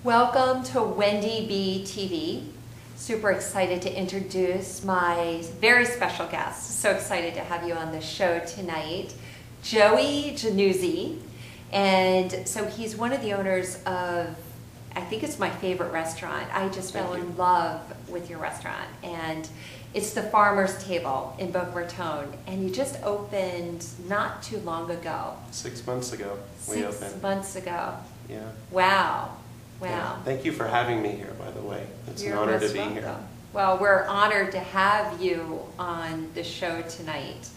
Welcome to WendiBtv. Super excited to introduce my very special guest. So excited to have you on the show tonight, Joey Giannuzzi. And so he's one of the owners of, I think it's my favorite restaurant. I just fell in love with your restaurant. And it's the Farmer's Table in Boca Raton. And you just opened not too long ago. 6 months ago we opened. 6 months ago. Yeah. Wow. Wow. Yeah. Thank you for having me here, by the way. It's You're an honor to most be welcome. here. Well, we're honored to have you on the show tonight.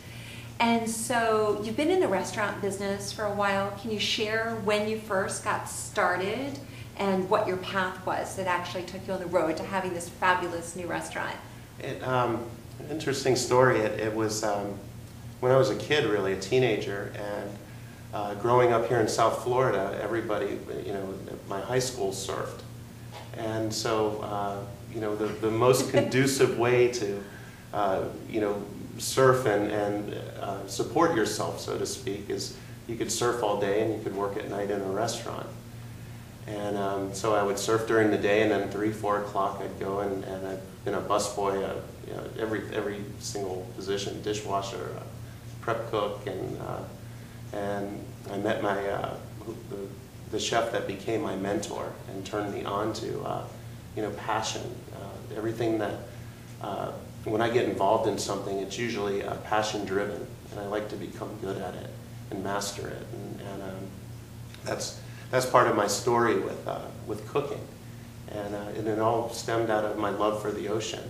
And so you've been in the restaurant business for a while. Can you share when you first got started and what your path was that actually took you on the road to having this fabulous new restaurant? An interesting story. It was when I was a kid, really, a teenager, and growing up here in South Florida, everybody, my high school surfed. And so, the most conducive way to, surf and support yourself, so to speak, is you could surf all day and you could work at night in a restaurant. And so I would surf during the day, and then 3, 4 o'clock I'd go and I've been a busboy, every single position, dishwasher, prep cook, and I met the chef that became my mentor and turned me on to passion. Everything that when I get involved in something, it's usually passion driven, and I like to become good at it and master it. And that's part of my story with cooking, and it all stemmed out of my love for the ocean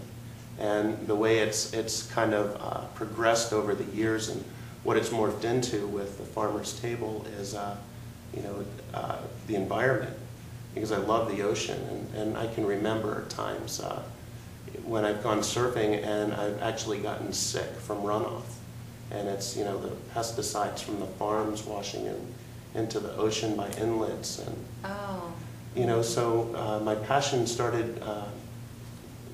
and the way it's kind of progressed over the years, and what it's morphed into with the Farmer's Table is the environment, because I love the ocean, and I can remember times when I've gone surfing and I've actually gotten sick from runoff, and it's the pesticides from the farms washing into the ocean by inlets, and so my passion started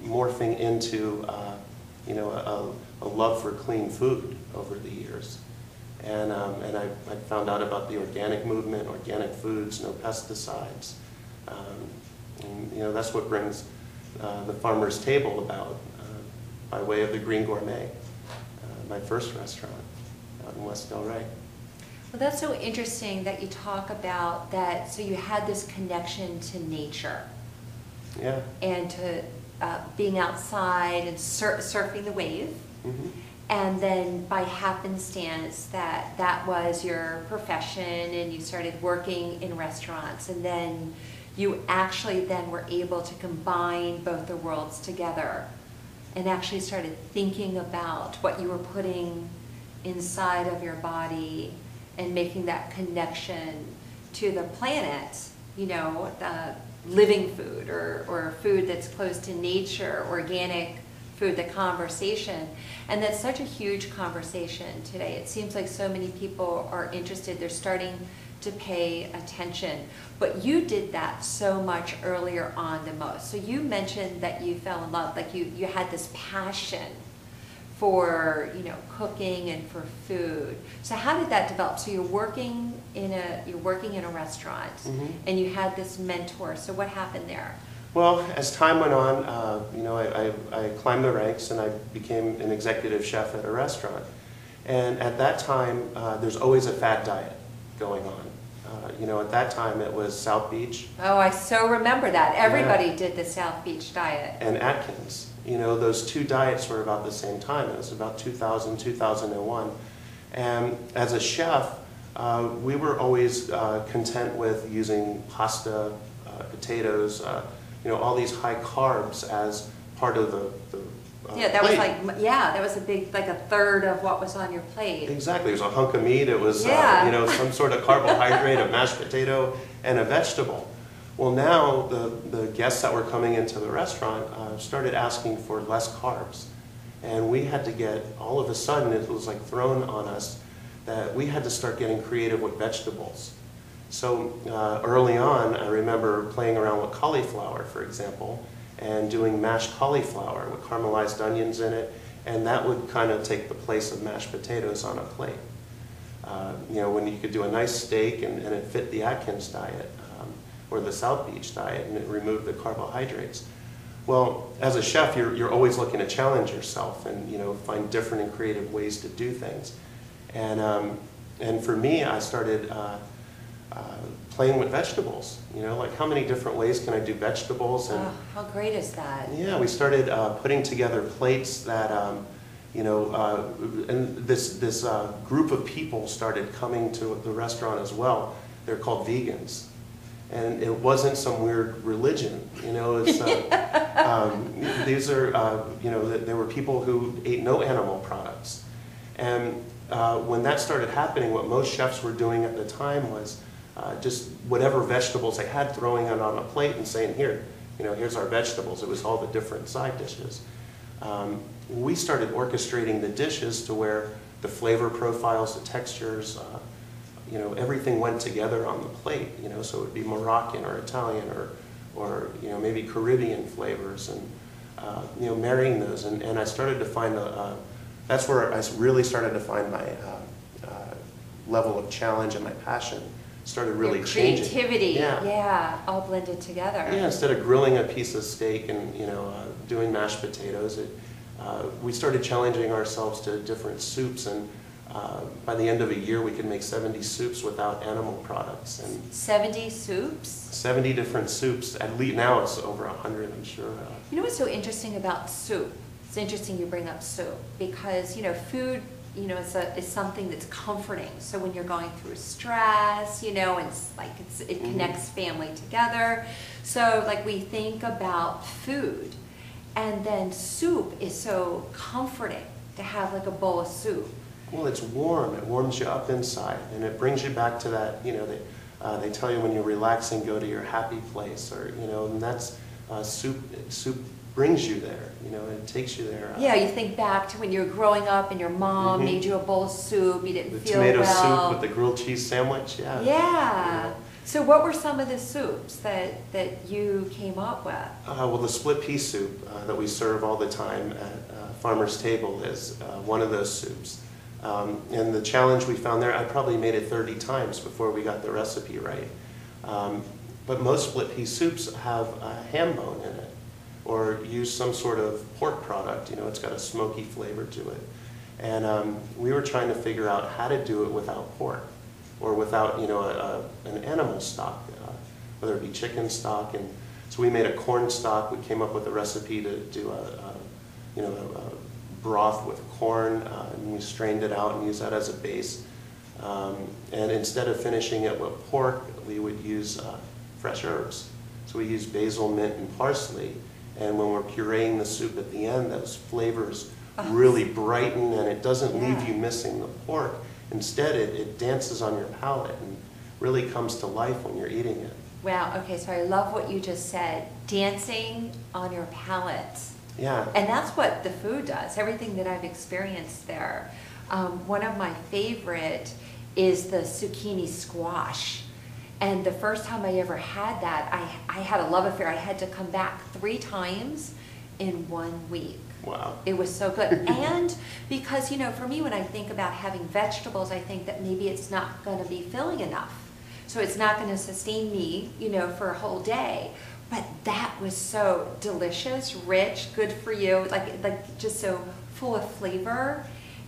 morphing into a love for clean food over the years. And I found out about the organic movement, organic foods, no pesticides. And that's what brings the Farmer's Table about, by way of the Green Gourmet, my first restaurant out in West Del Rey. Well, that's so interesting that you talk about that. So you had this connection to nature. Yeah. And to being outside and surfing the wave. Mm-hmm. And then by happenstance that was your profession, and you started working in restaurants, and then you actually then were able to combine both the worlds together and actually started thinking about what you were putting inside of your body and making that connection to the planet, the living food or food that's close to nature, organic food, the conversation. And that's such a huge conversation today. It seems like so many people are interested. They're starting to pay attention. But you did that so much earlier on than most. So you mentioned that you fell in love, like you had this passion for cooking and for food. So how did that develop? So you're working in a restaurant, mm-hmm. and you had this mentor. So what happened there? Well, as time went on, I climbed the ranks and I became an executive chef at a restaurant. And at that time, there's always a fad diet going on. At that time it was South Beach. Oh, I so remember that. Everybody did the South Beach diet. And Atkins. Those two diets were about the same time. It was about 2000, 2001. And as a chef, we were always content with using pasta, potatoes, all these high carbs as part of the that plate. was that was a big, like a third of what was on your plate. Exactly. It was a hunk of meat. It was some sort of carbohydrate, a mashed potato, and a vegetable. Well, now the guests that were coming into the restaurant started asking for less carbs, and we had to get, all of a sudden it was like thrown on us that we had to start getting creative with vegetables. So early on, I remember playing around with cauliflower, for example, and doing mashed cauliflower with caramelized onions in it, and that would kind of take the place of mashed potatoes on a plate. When you could do a nice steak and it fit the Atkins diet. or the South Beach diet, and it removed the carbohydrates. Well, as a chef, you're always looking to challenge yourself and, you know, find different and creative ways to do things. And for me, I started playing with vegetables. You know, like how many different ways can I do vegetables? And how great is that? yeah, we started putting together plates that, you know, and this group of people started coming to the restaurant as well. They're called vegans. And it wasn't some weird religion, you know. It's, these are, you know, there were people who ate no animal products. And when that started happening, what most chefs were doing at the time was just whatever vegetables they had, throwing it on a plate and saying, here, you know, here's our vegetables. It was all the different side dishes. We started orchestrating the dishes to where the flavor profiles, the textures, you know, everything went together on the plate, you know, so it would be Moroccan or Italian or you know, maybe Caribbean flavors, and, you know, marrying those. And I started to find, that's where I really started to find my level of challenge and my passion started really Your changing. creativity, yeah, all blended together. Yeah, instead of grilling a piece of steak and, you know, doing mashed potatoes, we started challenging ourselves to different soups, and by the end of a year, we could make 70 soups without animal products. And 70 soups? 70 different soups. At least now it's over 100, I'm sure. You know what's so interesting about soup? It's interesting you bring up soup because, you know, food, you know, is something that's comforting. So when you're going through stress, you know, and it's like it connects family together. So like we think about food, and then soup is so comforting to have like a bowl of soup. Well, it's warm. It warms you up inside, and it brings you back to that, you know, they tell you when you're relaxing, go to your happy place, or, you know, and that's, soup brings you there, you know, it takes you there. Yeah, you think back to when you were growing up and your mom made you a bowl of soup, you didn't feel well. The tomato soup with the grilled cheese sandwich, yeah. Yeah. You know. So what were some of the soups that you came up with? Well, the split pea soup that we serve all the time at Farmer's Table is one of those soups. And the challenge we found there, I probably made it 30 times before we got the recipe right. But most split pea soups have a ham bone in it, or use some sort of pork product. You know, it's got a smoky flavor to it. And we were trying to figure out how to do it without pork, or without, you know, an animal stock, whether it be chicken stock. And so we made a corn stock. We came up with a recipe to do you know, a broth with corn, and we strained it out and used that as a base. And instead of finishing it with pork, we would use fresh herbs. So we use basil, mint, and parsley. And when we're pureeing the soup at the end, those flavors really brighten, and it doesn't leave you missing the pork. Instead, it dances on your palate and really comes to life when you're eating it. Wow, okay, so I love what you just said, dancing on your palate. Yeah. And that's what the food does, everything that I've experienced there. One of my favorite is the zucchini squash. And the first time I ever had that, I had a love affair. I had to come back 3 times in 1 week. Wow. It was so good. And because, you know, for me, when I think about having vegetables, I think that maybe it's not going to be filling enough. So it's not going to sustain me, you know, for a whole day. But that was so delicious, rich, good for you, like just so full of flavor.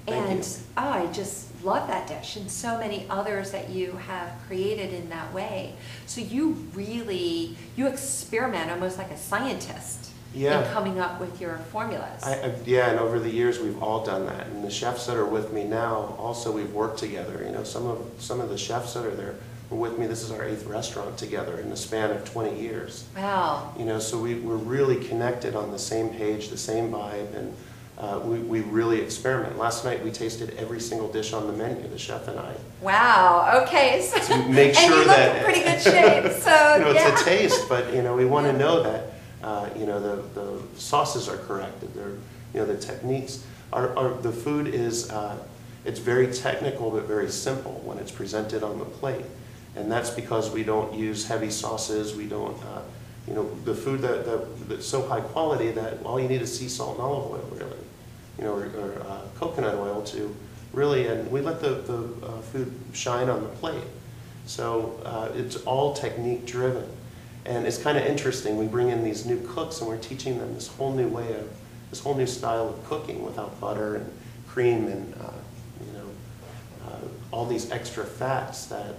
And oh, I just love that dish, and so many others that you have created in that way. So you really, you experiment almost like a scientist in coming up with your formulas. Yeah, and over the years we've all done that. And the chefs that are with me now, also we've worked together. You know, some of the chefs that are there were with me. This is our 8th restaurant together in the span of 20 years. Wow. You know, so we're really connected on the same page, the same vibe, and we really experiment. Last night we tasted every single dish on the menu, the chef and I. Wow, okay. So, to make sure and you that look in pretty good shape, so you know, it's a taste, but you know, we want to know that you know, the sauces are correct, that they're, you know, the techniques are the food is it's very technical but very simple when it's presented on the plate. And that's because we don't use heavy sauces, we don't you know, the food that's so high quality that all you need is sea salt and olive oil, really, you know, or coconut oil to really, and we let the food shine on the plate. So it's all technique driven. And it's kind of interesting. We bring in these new cooks and we're teaching them this whole new way of, this whole new style of cooking without butter and cream and all these extra fats that,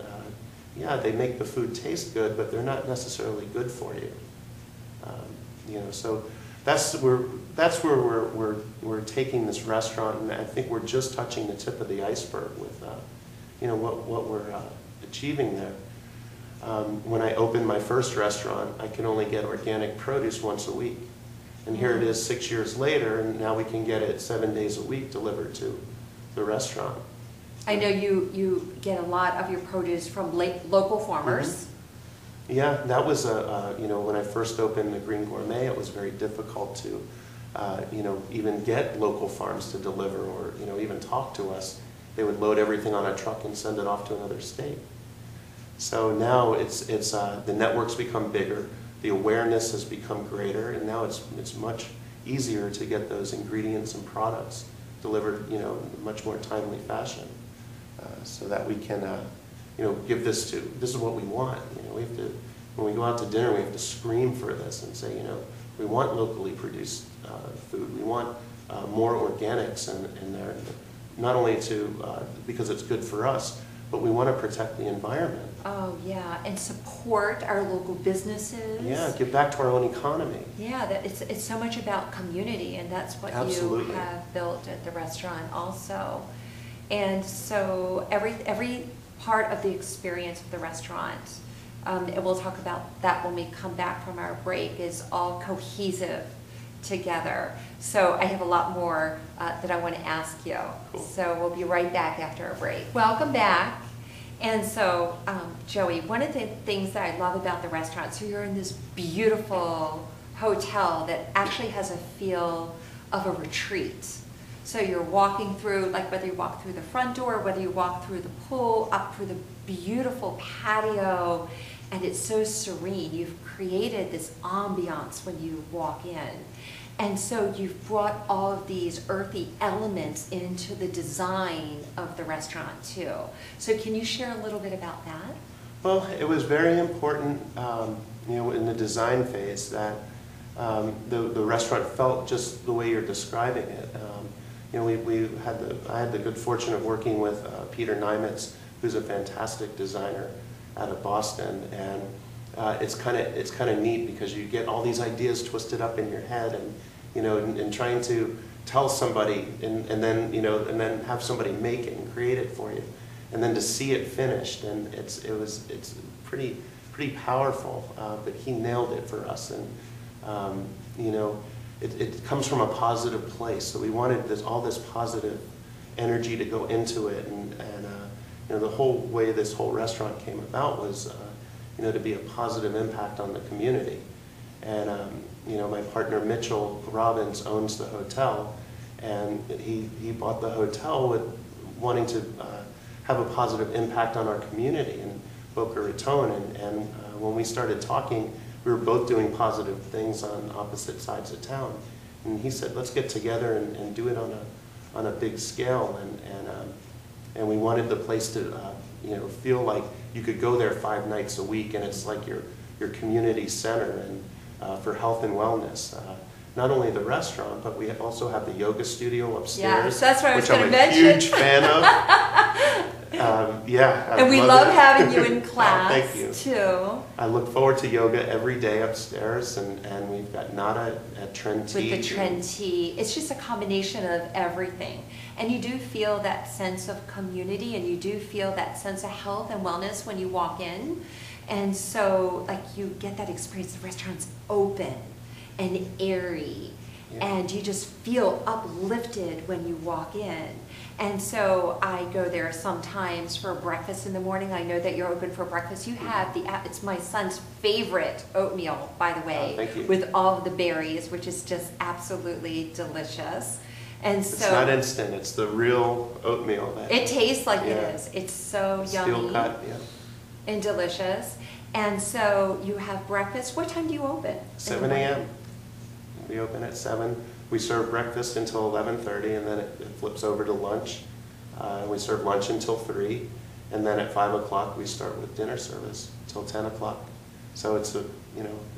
yeah, they make the food taste good, but they're not necessarily good for you. So that's where we're taking this restaurant, and I think we're just touching the tip of the iceberg with what we're achieving there. When I opened my first restaurant, I could only get organic produce once a week. And here it is 6 years later, and now we can get it 7 days a week delivered to the restaurant. I know you get a lot of your produce from local farmers. Yeah, that was when I first opened the Green Gourmet, it was very difficult to even get local farms to deliver or even talk to us. They would load everything on a truck and send it off to another state. So now it's the network's become bigger, the awareness has become greater, and now it's much easier to get those ingredients and products delivered in a much more timely fashion, so that we can give this is what we want. We have to, when we go out to dinner, we have to scream for this and say, we want locally produced food. We want more organics in there, not only because it's good for us, but we want to protect the environment. Oh yeah, and support our local businesses. Yeah, give back to our own economy. Yeah, it's so much about community, and that's what Absolutely. You have built at the restaurant also. And so every part of the experience of the restaurant, and we'll talk about that when we come back from our break, is all cohesive together. So I have a lot more that I want to ask you. Cool. So we'll be right back after our break. Welcome back. And so, Joey, one of the things that I love about the restaurant, so you're in this beautiful hotel that actually has a feel of a retreat. So you're walking through, like whether you walk through the front door, whether you walk through the pool, up through the beautiful patio, and it's so serene. You've created this ambiance when you walk in. And so you've brought all of these earthy elements into the design of the restaurant too. So can you share a little bit about that? Well, it was very important, in the design phase that the restaurant felt just the way you're describing it. I had the good fortune of working with Peter Nimitz, who's a fantastic designer out of Boston, and it's kind of neat because you get all these ideas twisted up in your head, and trying to tell somebody, and then have somebody make it and create it for you, and then to see it finished, and it's pretty powerful. But he nailed it for us, and it comes from a positive place. So we wanted all this positive energy to go into it, and the whole way this whole restaurant came about was to be a positive impact on the community. And my partner Mitchell Robbins owns the hotel, and he bought the hotel with wanting to have a positive impact on our community in Boca Raton. And when we started talking, we were both doing positive things on opposite sides of town. And he said, let's get together and do it on a big scale. And we wanted the place to feel like you could go there 5 nights a week, and it's like your community center and for health and wellness. Not only the restaurant, but we also have the yoga studio upstairs, that's what I was which I'm a huge fan of. And we love having you in class, thank you. too. I look forward to yoga every day upstairs, and we've got Nada at Trent Tea. With the Trent Tea. It's just a combination of everything. And you do feel that sense of community, and you do feel that sense of health and wellness when you walk in. And so, you get that experience. The restaurant's open and airy, and you just feel uplifted when you walk in. And so I go there sometimes for breakfast in the morning. I know that you're open for breakfast. You have it's my son's favorite oatmeal, by the way, thank you. With all of the berries, which is just absolutely delicious. And so it's not instant, it's the real oatmeal. It tastes like it is. It's so yummy. Steel cut, and delicious. And so you have breakfast. What time do you open? 7 a.m. We open at 7. We serve breakfast until 11:30, and then it flips over to lunch. We serve lunch until 3, and then at 5 o'clock we start with dinner service till 10 o'clock. So it's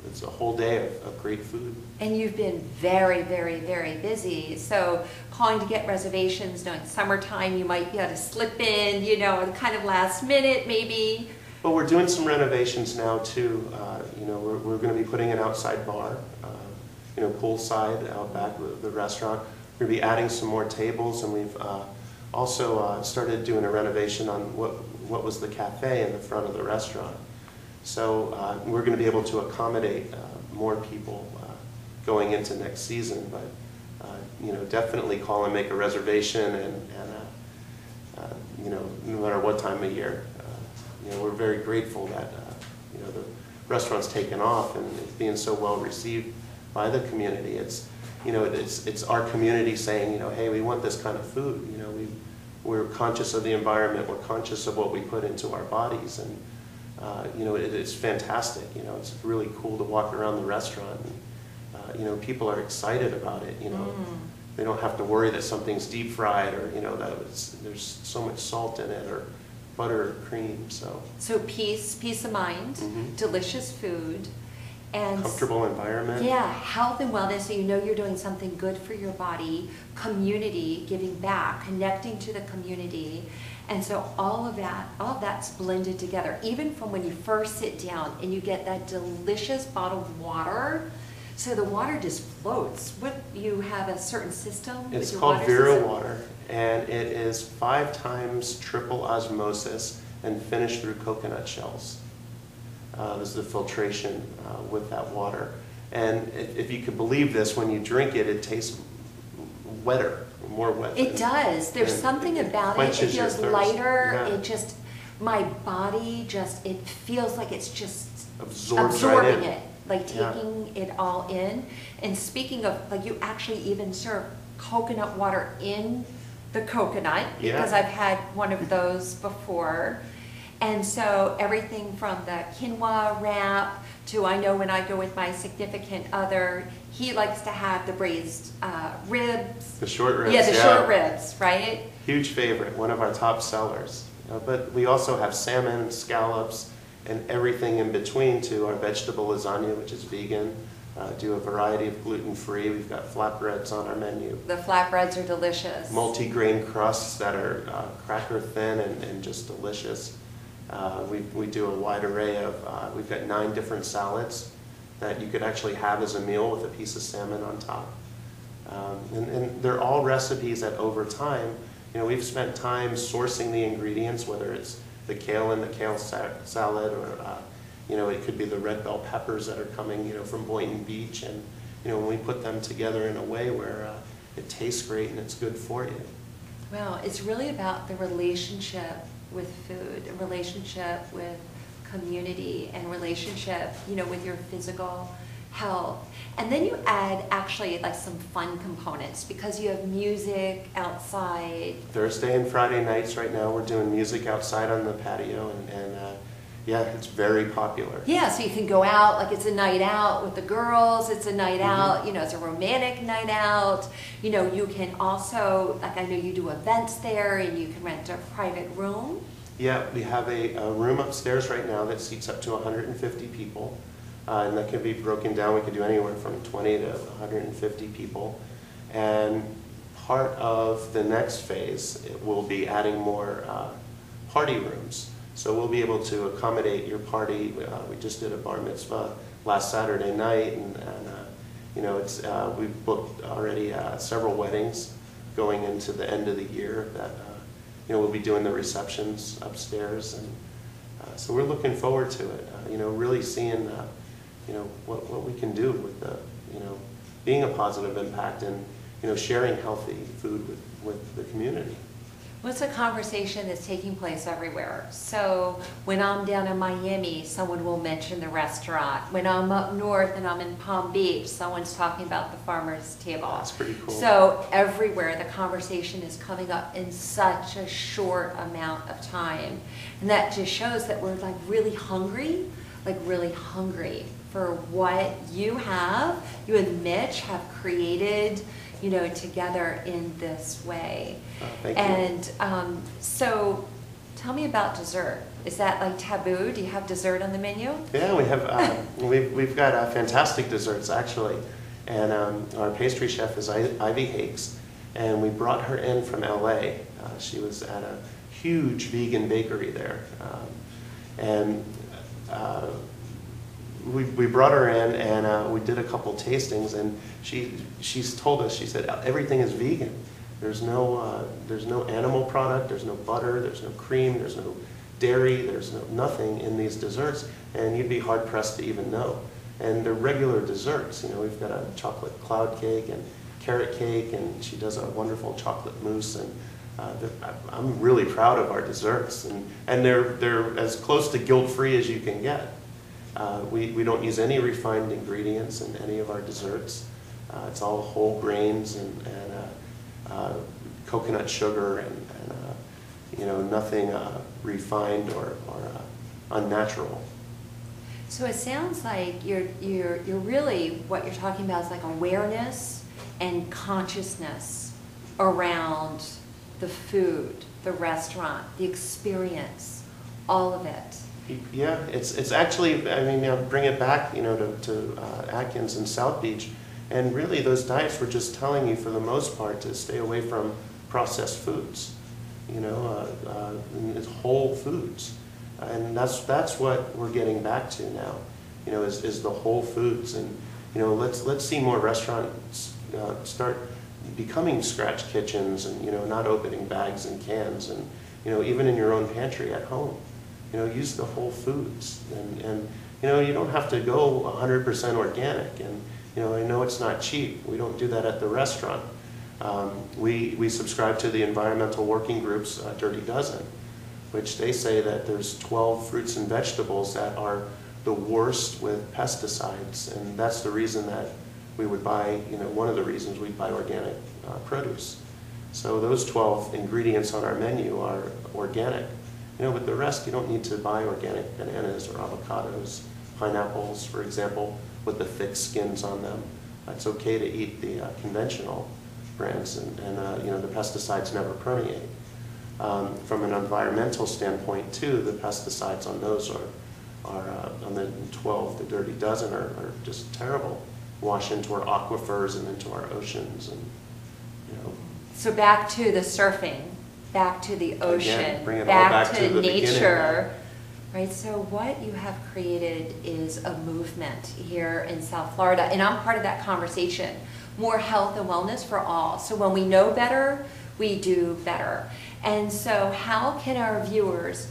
it's a whole day of great food. And you've been very, very, very busy. So calling to get reservations, knowing summertime, you might be able to slip in, kind of last minute maybe. Well, we're doing some renovations now too. We're going to be putting an outside bar, poolside out back of the restaurant. We're going to be adding some more tables, and we've also started doing a renovation on what was the cafe in the front of the restaurant. So we're going to be able to accommodate more people going into next season. But definitely call and make a reservation, and no matter what time of year. We're very grateful that the restaurant's taken off and it's being so well received by the community. It's our community saying, hey, we want this kind of food. We're conscious of the environment. We're conscious of what we put into our bodies, and it's fantastic. It's really cool to walk around the restaurant, and people are excited about it. They don't have to worry that something's deep fried, or there's so much salt in it, or butter or cream. So peace of mind, delicious food, and comfortable environment. Yeah, health and wellness, so you're doing something good for your body, community, giving back, connecting to the community. And so all of that's blended together, even from when you first sit down and you get that delicious bottled water. So the water just floats. You have a certain system? It's called Vera water, and it is 5 times triple osmosis and finished through coconut shells. This is the filtration with that water. And if you could believe this, when you drink it, it tastes wetter, more wet. It does. There's something about it. It feels lighter. Yeah. My body it feels like it's just absorbing right it. Like taking it all in. And speaking of, you actually even serve coconut water in the coconut, because I've had one of those before. And so everything from the quinoa wrap to, I know when I go with my significant other, he likes to have the braised ribs. The short ribs. Yeah, the short ribs, right? Huge favorite, one of our top sellers. But we also have salmon, scallops, and everything in between to our vegetable lasagna, which is vegan. Do a variety of gluten-free. We've got flatbreads on our menu. The flatbreads are delicious. Multi-grain crusts that are cracker thin and just delicious. We do a wide array of, we've got 9 different salads that you could actually have as a meal with a piece of salmon on top. And they're all recipes that over time, we've spent time sourcing the ingredients, whether it's the kale in the kale salad, or it could be the red bell peppers that are coming, from Boynton Beach, and when we put them together in a way where it tastes great and it's good for you. Well, it's really about the relationship with food, a relationship with community, and relationship, with your physical health. And then you add actually some fun components, because you have music outside. Thursday and Friday nights right now we're doing music outside on the patio, and yeah, it's very popular. Yeah, so you can go out, it's a night out with the girls, it's a night out, it's a romantic night out. You can also, I know you do events there, and you can rent a private room. Yeah, we have a room upstairs right now that seats up to 150 people. And that can be broken down. We could do anywhere from 20 to 150 people. And part of the next phase, it will be adding more party rooms. So we'll be able to accommodate your party. We just did a bar mitzvah last Saturday night, and we've booked already several weddings going into the end of the year that we'll be doing the receptions upstairs, and so we're looking forward to it. Really seeing what we can do with the being a positive impact, and sharing healthy food with the community. Well, it's a conversation that's taking place everywhere. So when I'm down in Miami, someone will mention the restaurant. When I'm up north and I'm in Palm Beach, someone's talking about the farmer's table. That's pretty cool. So everywhere the conversation is coming up in such a short amount of time. And that just shows that we're really hungry for what you and Mitch have created, together in this way. Thank you. And so Tell me about dessert. Is that like taboo? Do you have dessert on the menu? Yeah, we have. We've got fantastic desserts actually, and our pastry chef is Ivy Hakes, and we brought her in from LA. She was at a huge vegan bakery there, and we brought her in, and we did a couple tastings, and she's told us, she said everything is vegan. There's no animal product, there's no butter, there's no cream, there's no dairy, there's nothing in these desserts, and you'd be hard pressed to even know. And they're regular desserts. You know, we've got a chocolate cloud cake and carrot cake, and she does a wonderful chocolate mousse, and I'm really proud of our desserts, and they're as close to guilt-free as you can get. We don't use any refined ingredients in any of our desserts. It's all whole grains and coconut sugar and you know, nothing refined or unnatural. So it sounds like you're really, what you're talking about is like awareness and consciousness around the food, the restaurant, the experience, all of it. Yeah, it's actually, I mean, bring it back, you know, to Atkins and South Beach, and really those diets were just telling you for the most part to stay away from processed foods, you know, it's whole foods, and that's what we're getting back to now, you know, is the whole foods, and you know, let's see more restaurants start becoming scratch kitchens, and you know, not opening bags and cans, and you know, even in your own pantry at home, you know, use the whole foods, and you know, you don't have to go 100% organic, and you know, I know it's not cheap. We don't do that at the restaurant. We subscribe to the environmental working group's Dirty Dozen, which they say that there's 12 fruits and vegetables that are the worst with pesticides, and that's the reason that we would buy, you know, one of the reasons we'd buy organic produce. So those 12 ingredients on our menu are organic. You know, but the rest, you don't need to buy organic bananas or avocados, pineapples, for example, with the thick skins on them. It's okay to eat the conventional brands, and you know, the pesticides never permeate. From an environmental standpoint too, the pesticides on those are on the 12, the Dirty Dozen, are just terrible. Wash into our aquifers and into our oceans, and you know. So back to the surfing, back to the ocean, Again, bring it all back to the nature. Right, so what you have created is a movement here in South Florida, and I'm part of that conversation. More health and wellness for all. So when we know better, we do better. And so how can our viewers,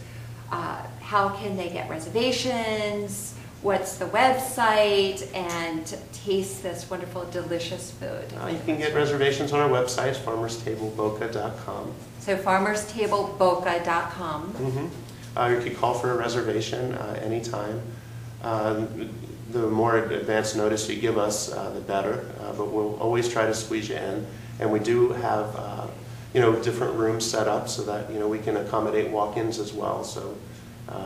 how can they get reservations? What's the website? And taste this wonderful, delicious food. You can get reservations on our website, farmerstableboca.com. So farmerstableboca.com. Mm-hmm. You could call for a reservation anytime. The more advanced notice you give us, the better. But we'll always try to squeeze you in. And we do have, you know, different rooms set up so that, you know, we can accommodate walk-ins as well. So,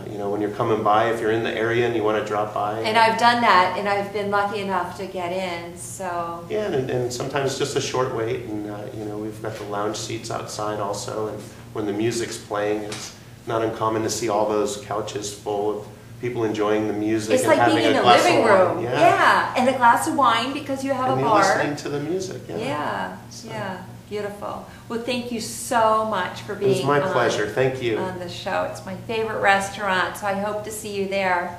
you know, when you're coming by, if you're in the area and you want to drop by. And I've done that, and I've been lucky enough to get in, so. Yeah, and sometimes just a short wait. And, you know, we've got the lounge seats outside also. And when the music's playing, it's not uncommon to see all those couches full of people enjoying the music. It's and like being in a living room. Yeah, and a glass of wine because you have and a bar. And listening to the music. Yeah, yeah, beautiful. Well, thank you so much for being It was my pleasure. Thank you. On the show. It's my favorite restaurant, so I hope to see you there.